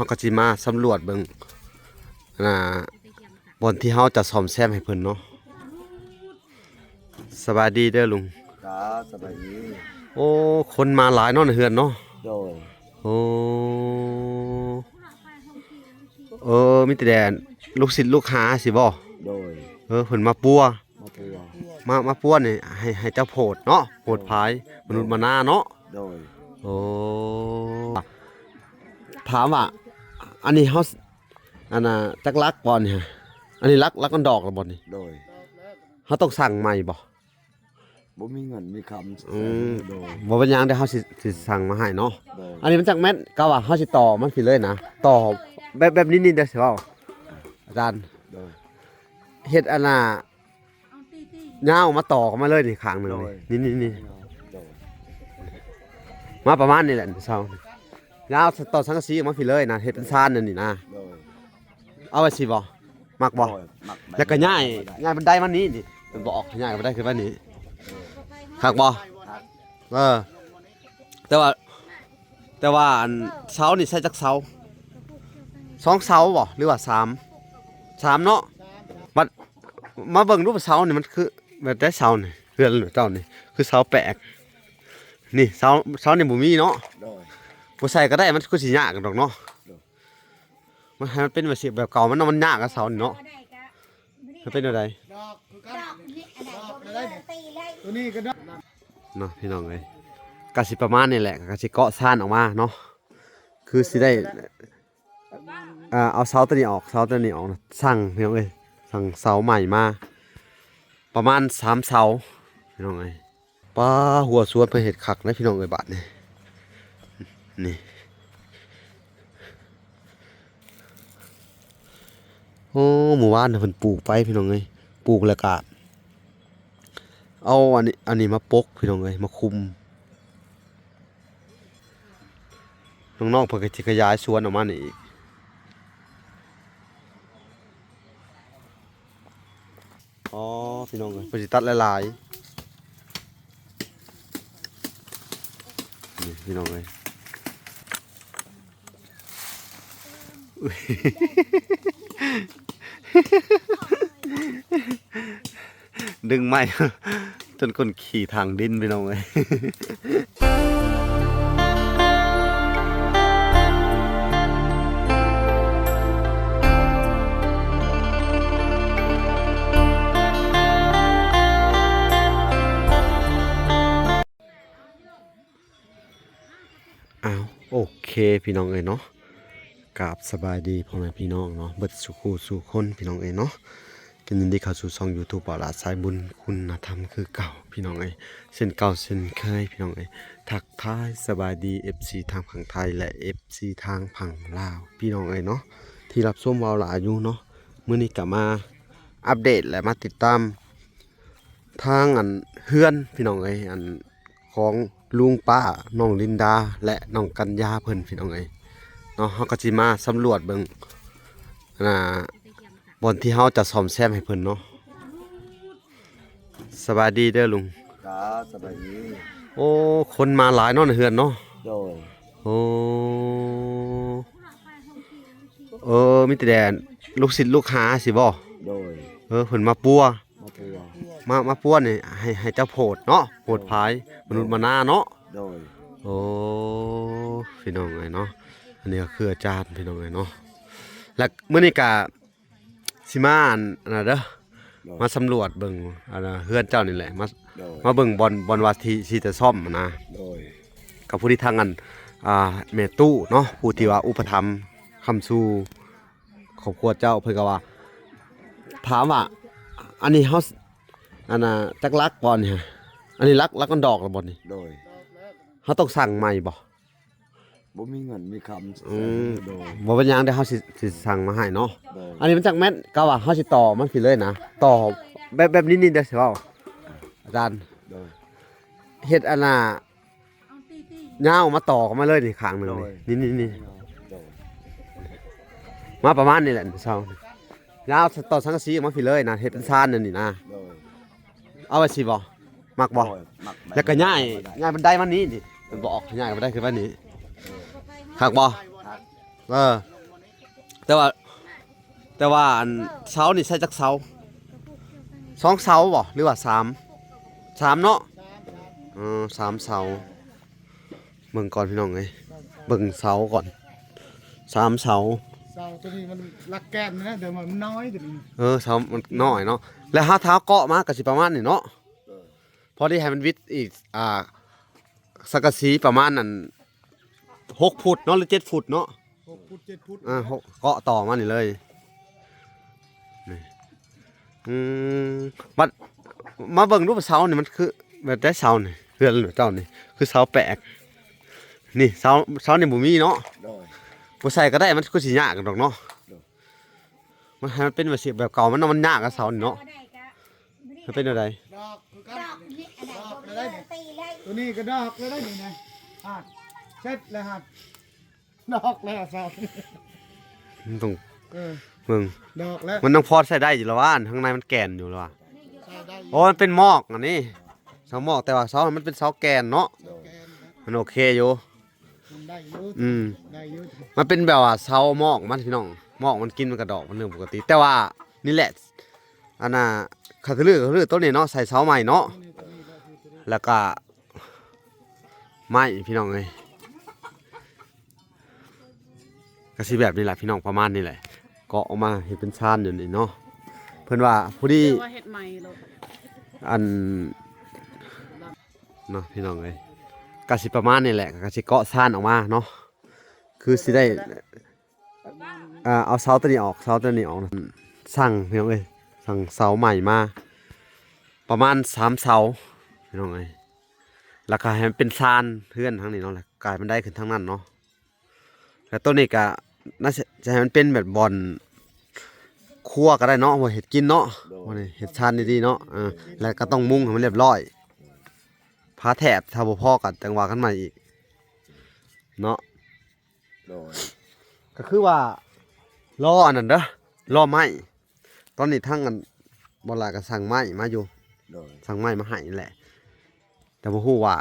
เราก็สิมาสำรวจเบิ่งอ่าบอนที่เฮาจะซ่อมแซมให้เพิ่นเนาะสบายดีเด้อลุงครับสบายดีโอ้คนมาหลายเนาะในเฮือนเนาะโดยโอ้มีแต่แดนลูกศิษย์ลูกหาสิบ่โดยเพิ่นมาปัวมาปัวมาปัวนี่ให้เจ้าโพดเนาะโพดพายมนุษย์มานาเนาะโดยโอ้ถามว่าอันนี้เฮาอันน่ะจักรักบ่นี่ฮะอันนี้รักกันดอกแล้วบ่นี่โดยเฮาต้องสั่งใหม่บ่บ่มีเงินมีคำโดยบ่เป็นหยังเดี๋ยวเฮาสิสั่งมาให้เนาะโดยอันนี้มันจักแม่นก็ว่าเฮาสิต่อมันสิเลยนะต่อแบบนี้เด้อสิเว้าอาจารย์โดยเฮ็ดอันน่ะยาวมาต่อกันมาเลยนี่ข้างหนึงนี่โดยมาประมาณนี้แหละเช้ายาวต่อสังกะสีออกมาสิเลยนะเฮ็ดเป็นซานนั่นนี่นะโดยเอาไว้สิบ่มักบ่มักแล้วก็ย้ายบันไดมานี้นี่มันบ่ออกย้ายบันไดคือว่านี้คักบ่แต่ว่าอันเสานี่ใช้จักเสา2เสาบ่หรือว่า3เนาะบัดมาเบิ่งรูปเสานี่มันคือแบบได้เสานี่เฮือนเจ้านี่คือเสาแปลกนี่เสานี่บ่มีเนาะโดยบ่ใส่ก็ได้มันคือสิยากดอกเนาะมันให้มันเป็นแบบเก่ามันยากกับเสานี่เนาะมันเป็นอะไรตัวนี้ก็ได้เนาะพี่น้องเอ้ยก็สิประมาณนี้แหละก็สิเกาะซ่านออกมาเนาะคือสิได้เอาเสาตัวนี้ออกสั่งพี่น้องเอ้ยสั่งเสาใหม่มาประมาณ3เสาพี่น้องเอ้ยป้าหัวสวนเพิ่นเฮ็ดคักนะพี่น้องเอ้ยบาดนี่โอ้หมู่บ้านเพิ่นปลูกไปพี่น้องเอ้ยปลูกแล้วก็เอาอันนี้มาปกพี่น้องเอ้ยมาคุมน้องๆเพิ่นก็สิขยายสวนออกมานี่อีกอ๋อพี่น้องเอ้ยเพิ่นสิตัดหลายๆนี่พี่น้องเอ้ยดึงไม้จนคนขี่ทางดินไปน้องเลยอ้าวโอเคพี่น้องเอ้ยเนาะกราบสบายดีพ่อแม่พี่น้องเนาะเบิดสุขสู่คนพี่น้องเอ้ยเนาะกันยินดีเข้าสู่ช่อง YouTube บ่าวหลาสายบุญคุณธรรมคือเก่าพี่น้องเอ้ยเส้นเก่าเส้นเคยพี่น้องเอ้ยทักทายสบายดี FC ทางฝั่งไทยและ FC ทางฝั่งลาวพี่น้องเอ้ยเนาะที่รับชมบ่าวหลาอยู่เนาะมื้อนี้ก็มาอัปเดตและมาติดตามทางอันเฮือนพี่น้องเอ้ยอันของลุงป้าน้องลินดาและน้องกัญญาเพิ่นพี่น้องเอ้ยเนาะเฮาก็สิมาสำรวจเบิ่งบอนที่เฮาจะซ่อมแซมให้เพิ่นเนาะสบายดีเด้อลุงครับสบายดีโอ้คนมาหลายเนาะในเฮือนเนาะโดยโอ้มีแต่แดนลูกศิษย์ลูกหาสิบ่โดยเพิ่นมาปัวมาปัวนี่ให้เจ้าโพดเนาะโพดพายมนุษย์มานาเนาะโดยโอ้พี่น้องเอ้ยเนาะอันนี้ก็คืออาจารย์พี่น้องเอ้ยเนาะและมื้อนี้ก็สิมาอันน่ะเด้อมาสำรวจเบิ่งเฮือนเจ้านี่แหละมาเบิ่งบอนว่าที่จะซ่อมนะโดยกับผู้ที่ทางอันแม่ตู้เนาะผู้ที่ว่าอุปถัมภ์คำสู่ครอบครัวเจ้าเพิ่นก็ว่าถามว่าอันนี้เฮาอันน่ะจักรักบ่นี่ฮะอันนี้รักกันดอกแล้วบ่นี่โดยเฮาต้องสั่งใหม่บ่บ่มีเงินมีคำโดยบ่เป็นหยังเดี๋ยวเฮาสิสั่งมาให้เนาะอันนี้มันจักแม่นก็ว่าเฮาสิต่อมันสิเลยนะต่อแบบนี้เด้อสิเว้าอาจารย์โดยเฮ็ดอันน่ะยาวมาต่อกันมาเลยนี่ข้างหนึงนี่มาประมาณนี้แหละเช้ายาวต่อสังกะสีออกมาสิเลยนะเฮ็ดเป็นซานนั่นนี่นะเอาไว้สิบ่มักบ่แล้วก็ย้ายบันไดมานี้นี่มันบ่ออกย้ายบันไดคือว่านี้คักบ่ เออแต่ว่าอันเสานี่ใช้จักเสา2เสาบ่หรือว่า3เนาะ3เสาเบิ่งก่อนพี่น้องเอ้ยเบิ่งเสาก่อน3เสาเสาตัวนี้มันลักแกนนะเดี๋ยวมันน้อยตัวนี้เสามันน้อยเนาะแล้วหาเท้าเกาะมาก็สิประมาณนี้เนาะพอได้ให้มันวิดอีกสังกะสีประมาณนั้น6ฟุตเนาะหรือ7ฟุตเนาะ6 ฟุต 7 ฟุตเกาะต่อมานี่เลยนี่บัดมาเบิ่งรูปเสานี่มันคือแบบได้เสานี่เฮือนเจ้านี่คือเสาแปลกนี่เสานี่บ่มีเนาะโดยบ่ใส่ก็ได้มันก็สิยากดอกเนาะมันให้มันเป็นแบบเก่ามันยากกับเสานี่เนาะมันเป็นอะไรดอกคือกันดอกเลยตัวนี้ก็ดอกเลยได้นี่นะเสร็จแล้วฮะดอกแล้วเสามันต้องมึงดอกแล้วมันต้องพอใส่ได้อยู่แล้วว่าข้างในมันแกนอยู่แล้วว่าโอ้มันเป็นหมอกอันนี้เสาหมอกแต่ว่าเสามันเป็นเสาแกนเนาะมันโอเคอยู่ได้อยู่ได้อยู่มันเป็นแบบว่าเสาหมอกมันพี่น้องหมอกมันกินมันกระดอกมันเรื่องปกติแต่ว่านี่แหละอันน่ะขาดเลือต้นนี้เนาะใส่เสาใหม่เนาะแล้วก็ไม้พี่น้องเลยก็สิแบบนี้แหละพี่น้องประมาณนี้แหละเกาะออกมาเห็นเป็นชานอยู่นี่เนาะเพิ่นว่าผู้ที่อันเนาะพี่น้องเลยก็สิประมาณนี้แหละก็สิเกาะชานออกมาเนาะคือสิได้เอาเสาตัวนี้ออกสั่งพี่น้องเอ้ยสั่งเสาใหม่มาประมาณ3เสาพี่น้องเอ้ยแล้วก็ให้มันเป็นชานเพื่อนทั้งนี้เนาะแล้วกลายมันได้ขึ้นทั้งนั้นเนาะแล้วตัวนี้ก็น่าจะให้มันเป็นแบบบอลคั่วก็ได้เนาะว่าเห็ดกินเนาะว่านี่เห็ดชานดีๆเนาะแล้วก็ต้องมุงให้มันเรียบร้อยผ้าแถบถ้าบ่พอกันจังหวะกันใหม่อีกเนาะก็คือว่าล้ออันนั้นเด้อล้อไม้ตอนนี้ทั้งกันบ่หลายก็สั่งไม้มาอยู่สั่งไม้มาให้นี่แหละแต่บ่ฮู้ว่า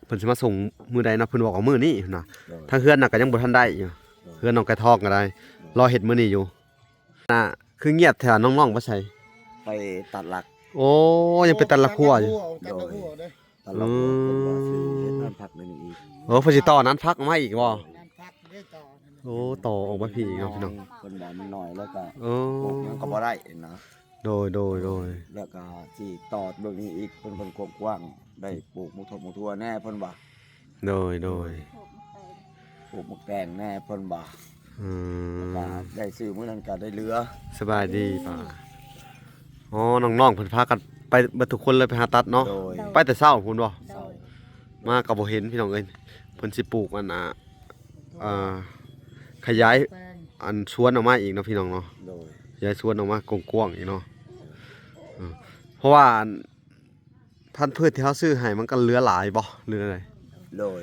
เพิ่นสิมาส่งมื้อใดเนาะเพิ่นบอกว่ามื้อนี้เนาะทางเฮือนน่ะก็ยังบ่ทันได้อยู่เฮือนน้องไก่ทองก็ได้รอเฮ็ดมื้อนี้อยู่คือเงียบแถวน้องๆบ่ใช่ไปตัดหลักโอ้ยังเป็นตัดละครัวอยู่ตัดหลักเป็นว่าสิเฮ็ดน้ำผักนี่อีกเพิ่นสิต่อนั้นพักมาอีกบ่โอ้ต่อออกมาพี่อีกเนาะพี่น้องเพิ่นบ่มันน้อยแล้วก็ปลูกมันก็บ่ได้นะโดยแล้วก็สิต่อเบิ่งนี้อีกเพิ่นกว้างได้ปลูกหมูทั่วแน่เพิ่นว่าโดยปลูกหมูแกงแน่เพิ่นว่าได้ซื้อมื้อนั้นก็ได้เรือสบายดีป่ะอ๋อน้องๆเพิ่นพากันไปเบิดทุกคนเลยไปหาตัดเนาะไปแต่เช้าพุ่นบ่มาก็บ่เห็นพี่น้องเอ้ยเพิ่นสิปลูกอันขยายอันสวนออกมาอีกเนาะพี่น้องเนาะขยายสวนออกมากว้างๆอีกเนาะเพราะว่าพันธุ์พืชที่เขาซื้อให้มันก็เหลือหลายบ่หรืออะไรโดย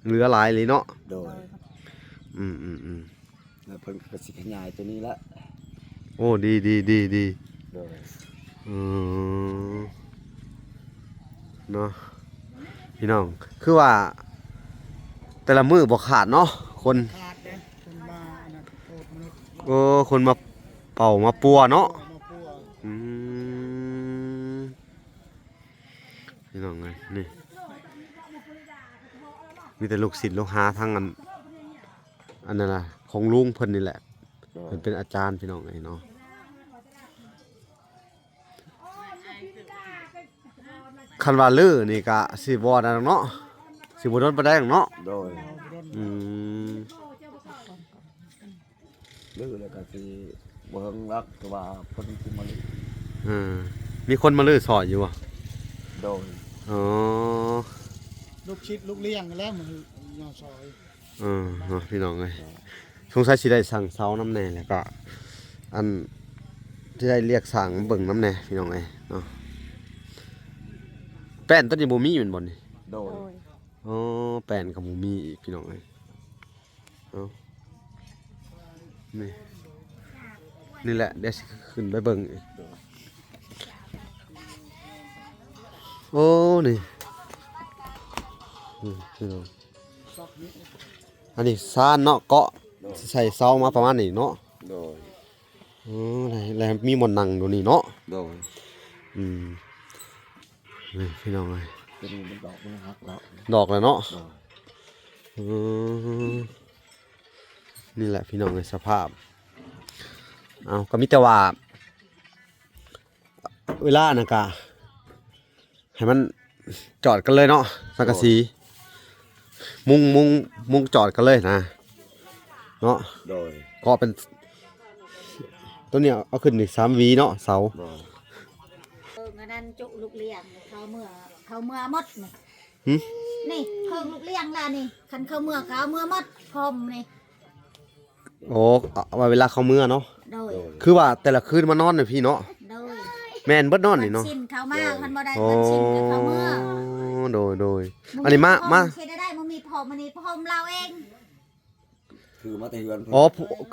เหลือหลายเลยเนาะโดยแล้วเพิ่นก็สิขยายตัวนี้ละโอ้ดีโดยเนาะพี่น้องคือว่าแต่ละมือบ่ขาดเนาะคนคนมาเป่ามาปัวเนาะพี่น้องไงนี่มีแต่ลูกศิษย์ลูกหาทั้งอันนั้นนะของลุงเพิ่นนี่แหละเพิ่นเป็นอาจารย์พี่น้องไงเนาะคันว่าลือนี่ก็สิบ่นั่นเนาะสิบ่โดนปานใดเนาะโดยลือแล้วก็สิบ่เฮิงรักแต่ว่าเพิ่นสิมาลือมีคนมาลือสอนอยู่บ่โดยลูกชิดลูกเลี้ยงแล้วมันยอซอยพี่น้องเอ้ยสงสัยสิได้สั่งเสาน้ำแน่แล้วก็อันที่ได้เรียกสั่งเบิ่งน้ำแน่พี่น้องเอ้ยเนาะแป้นต้นนี้บ่มีอยู่บ่นี่โดยแป้นก็บ่มีอีกพี่น้องเอ้ยนี่แหละเดี๋ยวสิขึ้นไปเบิ่งอีกโอ้นี่พี่น้อง อันนี้ซ่านเนาะเกาะใส่เสามาประมาณนี้เนาะ โดย อ๋อแล้วมีหมอนนั่งอยู่นี่เนาะ โดย อืมนี่พี่น้องเอ้ย ตัวนี้มันดอกมันหักแล้ว ดอกแล้วเนาะ โดย อืมนี่แหละพี่น้องในสภาพเอาก็มีแต่ว่าเวลานะกะให้มันจอดกันเลยเนาะสังกะสีมุงจอดกันเลยนะเนาะ โดย ก็เป็นตัวเนี้ยเอาขึ้นอีก3 หวีเนาะเสา โดย อันนั้นจุลูกเลี้ยงเขาเมื่อหมดนี่ หึ นี่เพิ่งลูกเลี้ยงแล้วนี่คันเขาเมื่อหมดพรมนี่ โอ้เอาไว้เวลาเขาเมื่อเนาะ โดย โดย คือว่าแต่ละคืนมานอนเนี่ยพี่เนาะ โดย แม่นเบิดนอนนี่เนาะ ชินเขามาคันบ่ได้ โอ้ มันชินกับเขาเมื่อ โดยอันนี้มา เฮ็ดได้มันมีพรมมันนี่พรมเราเอง คือมาแต่เฮือนเพิ่น อ๋อ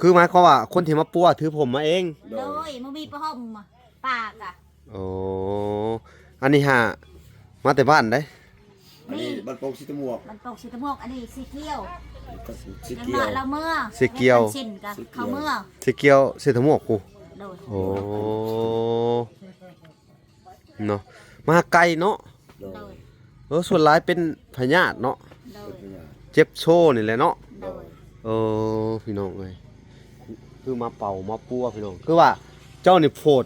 คือหมายความว่าคนที่มาปัวถือผมมาเอง โด โด ย ยมันมีพรมปากอ่ะ โอ้อันนี้ฮะมาแต่บ้านได้ อันนี้บ้านโป่งสิตะหมวก มันตกสีตะโมกอันนี้สีเขียว ก็สิ ยัง เกี่ยว มาเราเมื่อ สีเขียว ชินกับเขาเมื่อ สิเกียวเศรษฐหมวกกู โดย โอ้เนาะมาไกลเนาะ โด โด ย ย ส่วนหลายเป็นพยาธิเนาะ โดย เป็นอย่าง เจ็บโชว์นี่แหละเนาะ โดย พี่น้องเอ้ยคือมาเป่ามาปัวพี่น้องคือว่าเจ้านี่โผด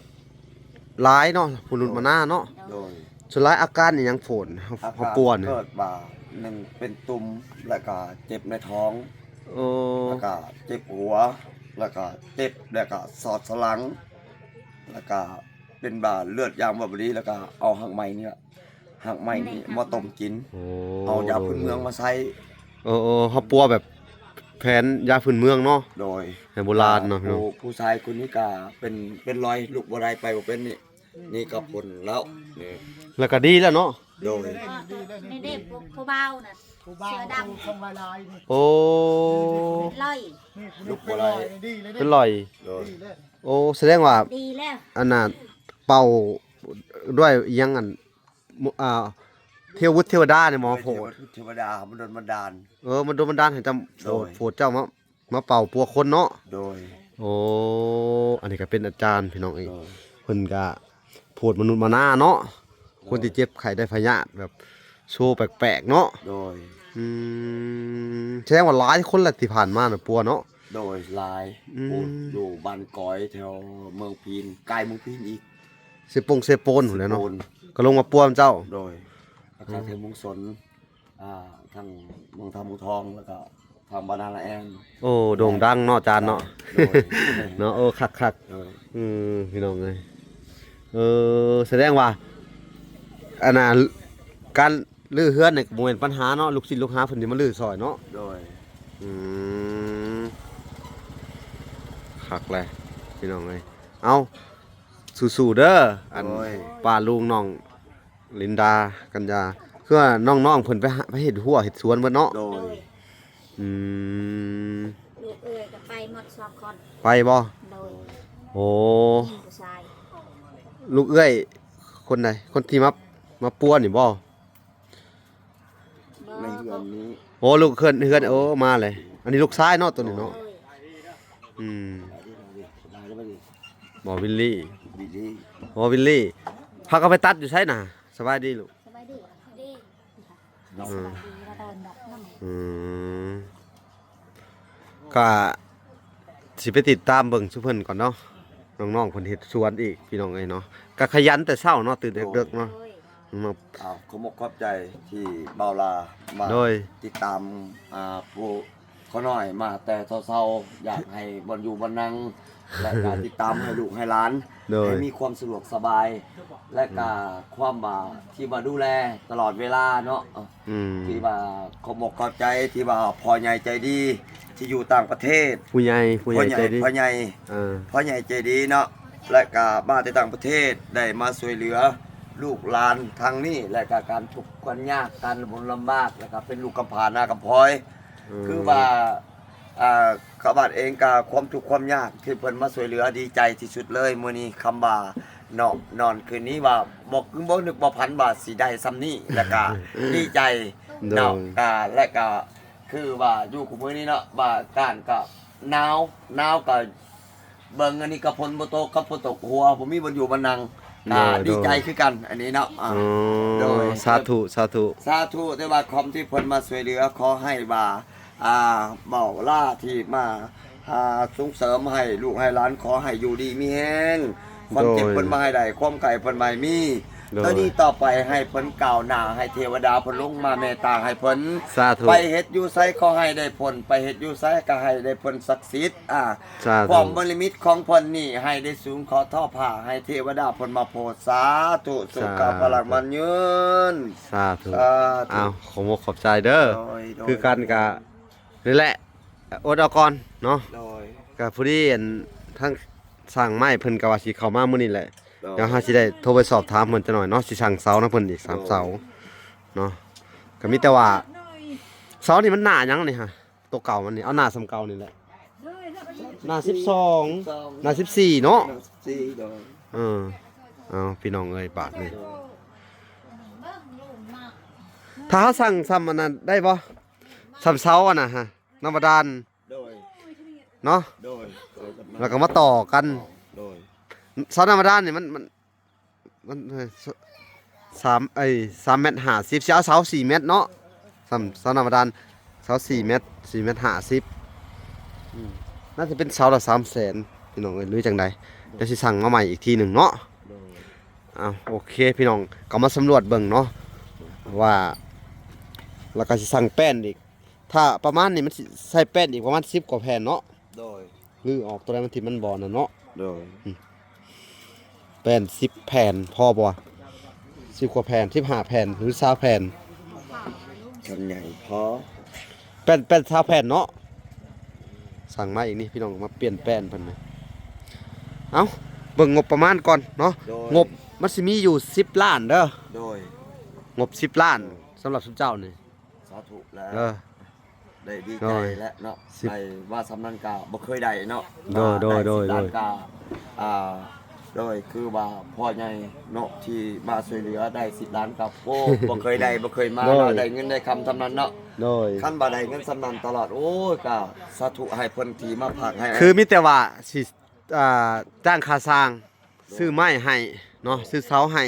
ร้ายเนาะผู้นุนมาหน้าเนาะ โดย ส่วนร้ายอาการนี่ยังโผดเขาปัวนี่ เกิดบ่าหนึ่งเป็นตุ่มแล้วก็เจ็บในท้อง โอ้ แล้วก็เจ็บหัว แล้วก็เจ็บแล้วก็สอดสลัง แล้วก็เป็นบ่าเลือดยางแบบนี้แล้วก็เอาหักไม้เนี่ยหักไม้นี่มาต้มกิน โอ้ เอายาพื้นเมืองมาใช้ เขาปัวแบบแผนยาพื้นเมืองเนาะ โดย แผนโบราณเนาะพี่น้อง ผู้ชายคนนี้ก็เป็นรอยลูกบ่ได้ไปบ่เป็นนี่นี่ก็ผลแล้วนี่ แล้วก็ดีแล้วเนาะ โดย นี่เด็กผู้เบาน่ะ ผู้บ่าว เสือดำ ผู้คงลายนี่ โอ้ เป็นร้อย นี่ ลูกบ่ได้ ดีเลย เป็นรอย โดย ดีเลย โอ้แสดงว่า ดีแล้ว อันน่ะเป่าด้วยอิหยังอันเทววุฒิเทวดาเนี่ยหมอโผด เทวดามันโดนบันดาล มันโดนบันดาลให้จำ โดย โผดเจ้ามาเป่าปัวคนเนาะ โดย โอ้อันนี้ก็เป็นอาจารย์พี่น้องเอง โดย เพิ่นก็โผดมนุษย์มาหน้าเนาะคนที่เจ็บไข้ได้พยาธิแบบโชว์แปลกๆเนาะ โดย แสดงว่าหลายคนแหละที่ผ่านมาน่ะปัวเนาะ โดยลาย อืม พูดอยู่บ้านก้อยแถวเมืองพีนใกล้เมืองพีนอีก เซโปนพุ่นแหล้วเนาะ โดน ก็ลงมาปัวเจ้า โดยแล้วก็เทวเมุงสนทางเมืองทำเมืองทองแล้วก็ทางบานาลาแอน โอ้โด่งดังเนาะอาจารย์เนาะ โดย เนาะคัก โดย พี่น้องเอ้ยแสดงว่าอันน่ะการลื้อเฮือนนี่ก็บ่แม่นปัญหาเนาะลูกศิษย์ลูกหาเพิ่นสิมาลื้อซอยเนาะ โดย คักแหละพี่น้องเอ้ยเอาสู้ๆเด้ออัน โดย ป้าลุงน้องลินดากัญญาคือว่าน้องๆเพิ่นไปเฮ็ดหัวเฮ็ดสวนเบิดเนาะ โด โด ย ย อืม ลูกเอ้ยก็ไปหมดสองคน ไปบ่ โดย โอ้ ยิงผู้ชาย ลูกเอ้ยคนใดคนที่มาป้วนนี่บ่ ในเรือนนี้ โอ้ลูกเฮือนโอ้มาเลย อันนี้ลูกชายเนาะตัวนี้เนาะ โดย อืม ได้ได้ได้ บ่วิลลี่ ดีดี บ่วิลลี่พาเขาไปตัดอยู่ไสน่ะสบายดีลูก สบายดีดี เนาะ สบายดีแล้วโดนดอกน้ำ อืมก็สิไปติดตามเบิ่งซุเพิ่นก่อนเนาะน้องๆเพิ่นเฮ็ดสวนอีกพี่น้องเอ้ยเนาะก็ขยันแต่เช้าเนาะตื่นดึกๆเนาะ โดย มา ขอมกขอบใจที่เบาลามา โดย ติดตามผู้เขาหน่อยมาแต่เศร้าๆอยากให้บนอยู่บนนั่งและการติดตามให้ลูกให้หล้าน โดย ให้มีความสะดวกสบาย และก็ความที่มาดูแลตลอดเวลาเนาะ อืม ที่ว่าขอมกขอบใจที่ว่าพ่อใหญ่ใจดีที่อยู่ต่างประเทศ ผู้ใหญ่ใจดี พ่อใหญ่ เออ พ่อใหญ่ใจดีเนาะและก็มาจากต่างประเทศได้มาช่วยเหลือลูกหลานทางนี้และก็การทุกข์การยากการลำบากและก็เป็นลูกกำพร้าหน้ากำพร้อย คือว่าขบาดเองกับความทุกข์ความยากที่เพิ่นมาช่วยเหลือดีใจที่สุดเลยมื้อนี้คำว่านอนคืนนี้ว่าบ่นึกบ่พันว่าสิได้ซ้ำนี้แล้วก็ ดีใจเนาะและก็ คือว่าอยู่คุมื้อนี้เนาะว่าการก็หนาวก็เบิ่งอันนี้ก็ฝนบ่ตกกับฝนตกหัวผมมีบ่อยู่บ่นั่งดีใจคือกันอันนี้เนาะโดย สาธุสาธุ สาธุแต่ว่าคอมที่เพิ่นมาช่วยเหลือขอให้ว่าเบาล่าที่มาส่งเสริมให้ลูกให้หลานขอให้อยู่ดีมีแฮงความเจ็บเพิ่นมาให้ได้ความไก่เพิ่นมาให้มีตอนนี้ต่อไปให้เพิ่นก้าวหน้าให้เทวดาเพิ่นลงมาเมตตาให้เพิ่น สาธุ ไปเฮ็ดอยู่ไสขอให้ได้ผลไปเฮ็ดอยู่ไสก็ให้ได้ผลศักดิ์สิทธิ์สาธุ ความบริมิตของเพิ่นนี่ให้ได้สูงขอท่อผ้าให้เทวดาเพิ่นมาโปรดสาธุสุขภาพมันยืน สาธุ สาธุ อ้าวขอบคุณขอบใจเด้อ โดย คือกันกะนี่แหละอดเอาก่อนเนาะ โดย กับผู้ที่ทั้งสั่งไม้เพิ่นก็ว่าสิเข้ามามื้อนี้แหละ โดย เดี๋ยวเฮาสิได้โทรไปสอบถามเพิ่นจักหน่อยเนาะสิสั่งเสานะเพิ่นอีก3เสาเนาะก็มีแต่ว่าเสานี่มันหน้าหยังนี่ฮะตัวเก่ามันนี่เอาหน้าสำเก่านี่แหละหน้า12หน้า14เนาะ สี่โดย เอาพี่น้องเอ้ยบาทนี่ เบิ่งลูกมาก ถ้าเฮาสั่งซ้ำอันนั้นได้บ่ซ้ำเสาอ่ะนะฮะน้ำบาดาล โดย เนาะ โดย แล้วก็มาต่อกัน โดย เสาน้ำบาดาลนี่มัน3 เมตร50สิเอาเสา4 เมตรเนาะเสาน้ำบาดาลเสา4 เมตร4 เมตร50น่าจะเป็นเสาละ300,000พี่น้องเอ้ยหรือจังใดเดี๋ยวสิสั่งมาใหม่อีกทีหนึ่งเนาะ โดย อ้าวโอเคพี่น้องก็มาสำรวจเบิ่งเนาะว่าแล้วก็สิสั่งแป้นอีกถ้าประมาณนี้มันสิใส่แป้นอีกประมาณ10 กว่าแผ่นเนาะ โดย หรือออกตัวใดมันที่มันบ่น่ะเนาะ โดย แป้น10 แผ่นพอบ่วะ10 กว่าแผ่น15 แผ่นหรือ20 แผ่น คันใหญ่พอ แป้น20 แผ่นเนาะสั่งมาอีกนี่พี่น้องมาเปลี่ยนแป้นเพิ่นไหมเอ้าเบิ่งงบประมาณก่อนเนาะ โดย งบมันสิมีอยู่10 ล้านเด้อ โดย งบ10 ล้านสำหรับสุเจ้านี่ สาธุแล้ว ได้ดี โด ใจ ย และเนาะ สิบ ได้ว่าสำนันกาบ่เคยได้เนาะ โดย ได้ โดย 10 โดย ล้านกาโดยคือว่าพ่อใหญ่เนาะที่มาช่วยเหลือได้10 ล้านกับโอ้ บ่เคยได้บ่เคยมาเนาะได้เงินได้คำสำนันเนาะ โดย คันบ่ได้เงินสำนันตลอดโอ้ยก็สาธุให้เพิ่นที่มาพักให้ คือมีแต่ว่าสิจ้างค่าสร้างซื้อไม้ให้เนาะซื้อเสาให้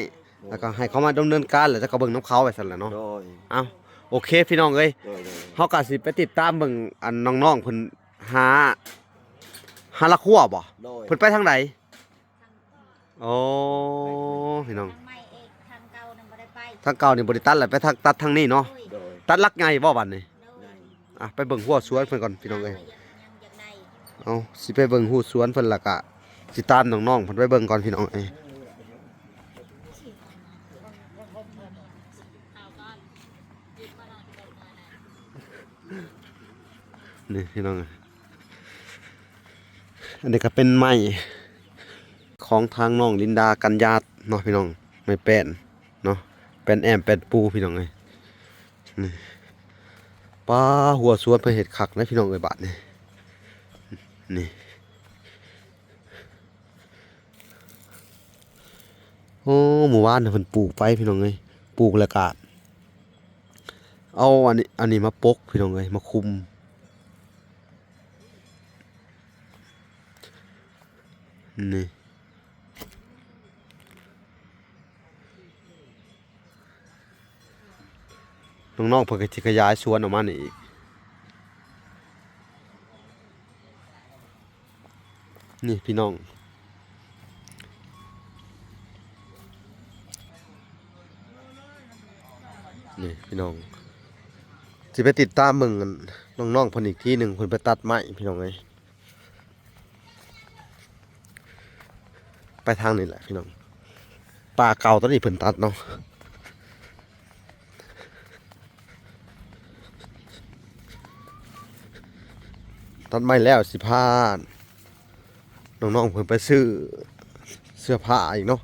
แล้วก็ให้เขามาดำเนินการแล้วจะก็เบิ่งน้ำเขาไปสั่นแหละเนาะ โดย เอ้าโอเคพี่น้องเอ้ย โดย เฮาก็สิไปติดตามเบิ่งอันน้องๆเพิ่นหาละครัวบ่ โดย เพิ่นไปทางใดโอ้พี่น้อง ทางใหม่เอกทางเก่านั่นบ่ได้ไป ทางเก่านี่บ่ได้ตัดแหละไปทางตัดทางนี้เนาะ โดย ตัดลักไงบ่บัดนี้ โดย อ่ะไปเบิ่งหัวสวนเพิ่นก่อนพี่น้องเอ้ย ยังอยากได้ เอาสิไปเบิ่งหัวสวนเพิ่นและก็สิตามน้องๆเพิ่นไปเบิ่งก่อนพี่น้องเอ้ย นี่พี่น้องอันนี้ก็เป็นไม้ของทางน้องลินดากัญญาเนาะพี่น้องไม้แป้นเนาะแป้นแอมแป้นปูพี่น้องเอ้ยนี่ป้าหัวสวนเพิ่นเฮ็ดคักนะพี่น้องเอ้ยบาดนี่นี่โอ้หมู่บ้านน่ะเพิ่นปลูกไปพี่น้องเอ้ยปลูกแล้วก็เอาอันนี้มาปกพี่น้องเอ้ยมาคุมนี่น้องๆเพิ่นก็สิขยายสวนออกมานี่อีกนี่พี่น้องนี่พี่น้องสิไปติดตามเบิ่งกันน้องๆเพิ่นอีกที่หนึ่งเพิ่นไปตัดไม้พี่น้องเอ้ยไปทางนี้แหละพี่น้องป่าเก่าตอนนี้เพิ่นตัดเนาะตัดไม้แล้วสิพาน้องๆเพิ่นไปซื้อเสื้อผ้าอีกเนาะ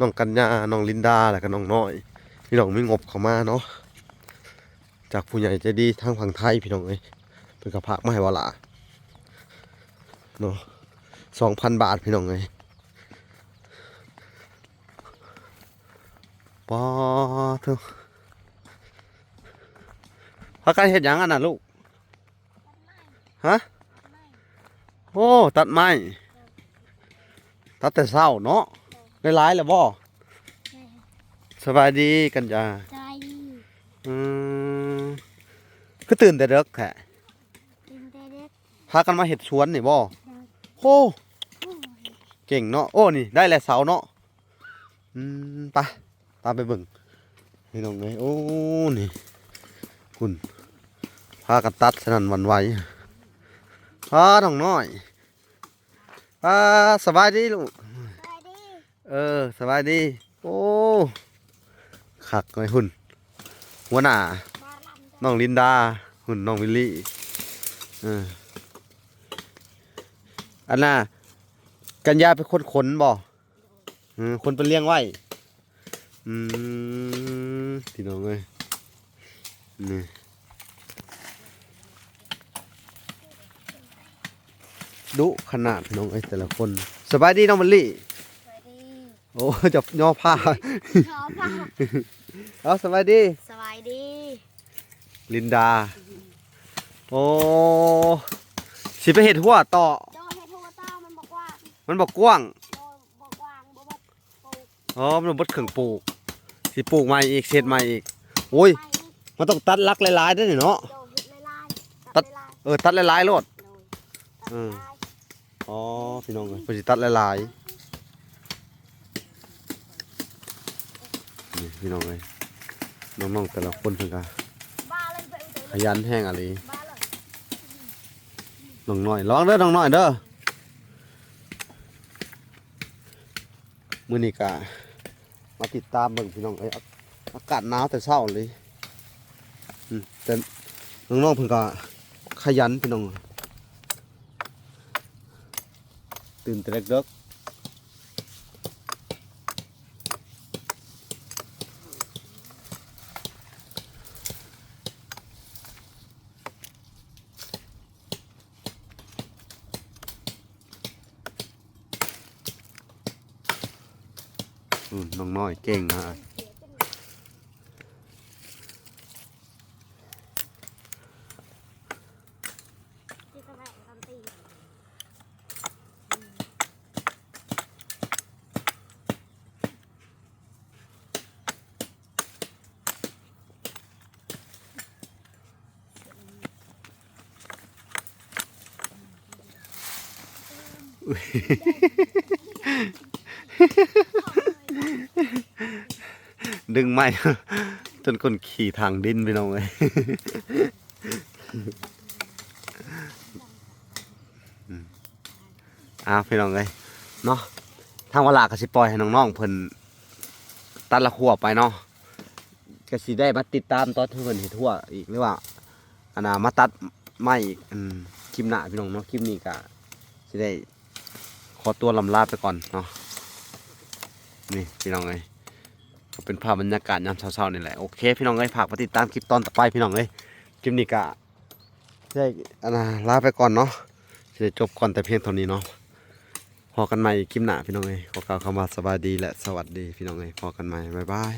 น้องกัญญาน้องลินดาแล้วก็น้องน้อยพี่น้องมีงบเข้ามาเนาะจากผู้ใหญ่ใจดีทางฝั่งไทยพี่น้องเอ้ยเพิ่นก็พากมาให้ว่าล่ะเนาะ 2,000 บาทพี่น้องเอ้ยปอเถอะพากันเฮ็ดหยังอันน่ะลูก ฮะโอ้ตัดไม้ตัดแต่เช้าเนาะได้หลายแล้วบ่สบายดีกันจ้า ใจ อืมคือตื่นแต่เด็กแท้ เป็นแต่เด็ก พากันมาเฮ็ดสวนนี่บ่โอ้เก่งเนาะโอ้นี่ได้แล้วเสาเนาะไปตามไปเบิ่งพี่น้องเอ้ยโอ้นี่คุณพากันตัดสนั่นหวันไหวน้องน้อยสบายดีลูก ใจดี สบายดีโอ้คักเลยหุ่นหัวหน้า บาลัน น้องลินดาหุ่นน้องวิลลี่อันน่ะกันยาเป็นคนขนบ่คนไปเลี้ยงไว้พี่น้องเอ้ยนี่ดุขนาดพี่น้องเอ้ยแต่ละคนสบายดีน้องวิลลี่ ใจดี โอ้จับย่อผ้า ชอบป่ะ เอาสบายดี สบายดี ลินดา โอ้สิไปเห็ดหัวต่อ โดยให้โทรเต้ามันบอกว่า มันบอกกว้าง โดยบอกวางบอกว่าปลูก อ๋อมันบดเครื่องปลูกสิปลูกใหม่อีกเศษใหม่อีกโอ้ย ไม่ มันต้องตัดลักหลายๆด้วยนี่เนาะ โดยเห็ดลาย ตัด ลาย ตัดหลายๆโลด โดย อืม ลาย อ๋อพี่น้องเอ้ยเพิ่นสิตัดหลายๆนี่พี่น้องเอ้ยน้องๆแต่ละคนเพิ่นก็ บ้าเลยไปอุต ขยันแห้งอะไร บ้าเลย น้องน้อยร้องเด้อน้องน้อยเด้อมื้อนี้ก็มาติดตามเบิ่งพี่น้องเอ้ยอากาศหนาวแต่เช้าเลยแต่น้องๆเพิ่นก็ขยันพี่น้องตื่นแต่เด็กๆน้องน้อยเก่งนะ ที่กระแบะตำตี ดึงไม้ จนคนขี่ทางดินพี่น้องเลย พี่น้องเลยเนาะทางเวลาก็สิปล่อยให้น้องๆเพิ่นตัดละขัวไปเนาะก็สิได้มาติดตามตอนที่เพิ่นเฮ็ดทั่วอีกหรือว่าอันน่ะมาตัดไม้อีกคลิปหน้าพี่น้องเนาะคลิปนี้ก็สิได้ขอตัวลำลาไปก่อนเนาะนี่พี่น้องเลยก็เป็นภาพบรรยากาศยามเช้าๆนี่แหละโอเคพี่น้องเอ้ยฝากมาติดตามคลิปตอนต่อไปพี่น้องเอ้ยคลิปนี้ก็ได้อันน่ะลาไปก่อนเนาะจะได้จบก่อนแต่เพียงเท่านี้เนาะพอกันใหม่คลิปหน้าพี่น้องเอ้ยขอกล่าวคำว่าสบายดีและสวัสดีพี่น้องเอ้ยพอกันใหม่บ๊ายบาย